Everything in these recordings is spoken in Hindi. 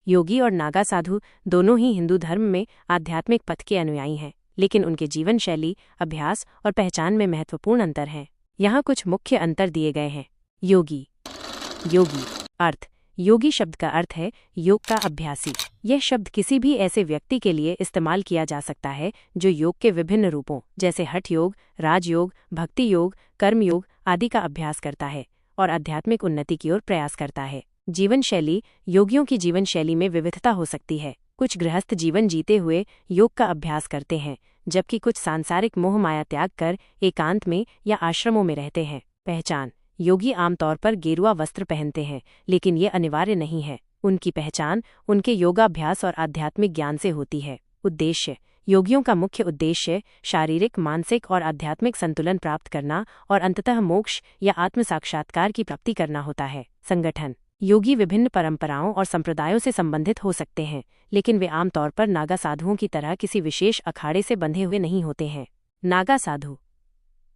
योगी और नागा साधु दोनों ही हिंदू धर्म में आध्यात्मिक पथ के अनुयायी हैं, लेकिन उनके जीवन शैली, अभ्यास और पहचान में महत्वपूर्ण अंतर हैं। यहाँ कुछ मुख्य अंतर दिए गए हैं। योगी। योगी अर्थ। योगी शब्द का अर्थ है योग का अभ्यासी। यह शब्द किसी भी ऐसे व्यक्ति के लिए इस्तेमाल किया जा सकता है जो योग के विभिन्न रूपों जैसे हठ योग, राजयोग, भक्ति योग, कर्म योग आदि का अभ्यास करता है और आध्यात्मिक उन्नति की ओर प्रयास करता है। जीवन शैली। योगियों की जीवन शैली में विविधता हो सकती है। कुछ गृहस्थ जीवन जीते हुए योग का अभ्यास करते हैं, जबकि कुछ सांसारिक मोह माया त्याग कर एकांत में या आश्रमों में रहते हैं। पहचान। योगी आमतौर पर गेरुआ वस्त्र पहनते हैं, लेकिन ये अनिवार्य नहीं है। उनकी पहचान उनके योगाभ्यास और आध्यात्मिक ज्ञान से होती है। उद्देश्य। योगियों का मुख्य उद्देश्य शारीरिक, मानसिक और आध्यात्मिक संतुलन प्राप्त करना और अंततः मोक्ष या आत्म साक्षात्कार की प्राप्ति करना होता है। संगठन। योगी विभिन्न परंपराओं और संप्रदायों से संबंधित हो सकते हैं, लेकिन वे आमतौर पर नागा साधुओं की तरह किसी विशेष अखाड़े से बंधे हुए नहीं होते हैं। नागा साधु।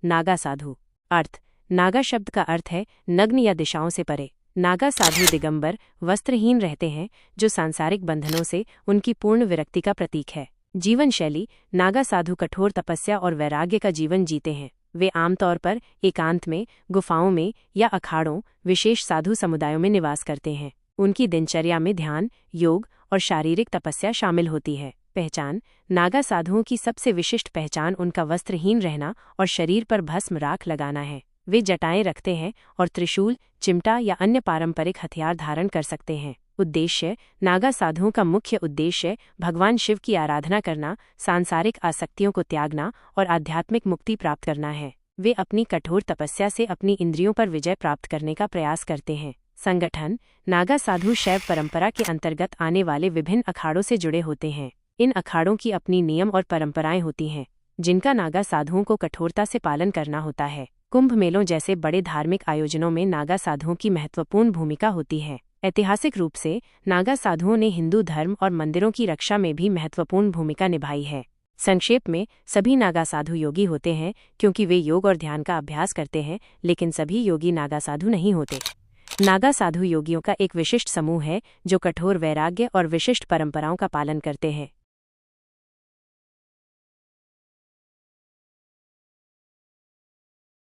नागा साधु अर्थ। नागा शब्द का अर्थ है नग्न या दिशाओं से परे। नागा साधु दिगंबर, वस्त्रहीन रहते हैं, जो सांसारिक बंधनों से उनकी पूर्ण विरक्ति का प्रतीक है। जीवन शैली। नागा साधु कठोर तपस्या और वैराग्य का जीवन जीते हैं। वे आमतौर पर एकांत में, गुफाओं में या अखाड़ों, विशेष साधु समुदायों में निवास करते हैं। उनकी दिनचर्या में ध्यान, योग और शारीरिक तपस्या शामिल होती है। पहचान। नागा साधुओं की सबसे विशिष्ट पहचान उनका वस्त्रहीन रहना और शरीर पर भस्म राख लगाना है। वे जटाएं रखते हैं और त्रिशूल, चिमटा या अन्य पारंपरिक हथियार धारण कर सकते हैं। उद्देश्य। नागा साधुओं का मुख्य उद्देश्य भगवान शिव की आराधना करना, सांसारिक आसक्तियों को त्यागना और आध्यात्मिक मुक्ति प्राप्त करना है। वे अपनी कठोर तपस्या से अपनी इंद्रियों पर विजय प्राप्त करने का प्रयास करते हैं। संगठन। नागा साधु शैव परंपरा के अंतर्गत आने वाले विभिन्न अखाड़ों से जुड़े होते हैं। इन अखाड़ों की अपनी नियम और परंपराएं होती हैं, जिनका नागा साधुओं को कठोरता से पालन करना होता है। कुंभ मेलों जैसे बड़े धार्मिक आयोजनों में नागा साधुओं की महत्वपूर्ण भूमिका होती है। ऐतिहासिक रूप से नागा साधुओं ने हिंदू धर्म और मंदिरों की रक्षा में भी महत्वपूर्ण भूमिका निभाई है। संक्षेप में, सभी नागा साधु योगी होते हैं क्योंकि वे योग और ध्यान का अभ्यास करते हैं, लेकिन सभी योगी नागा साधु नहीं होते। नागा साधु योगियों का एक विशिष्ट समूह है जो कठोर वैराग्य और विशिष्ट परंपराओं का पालन करते हैं।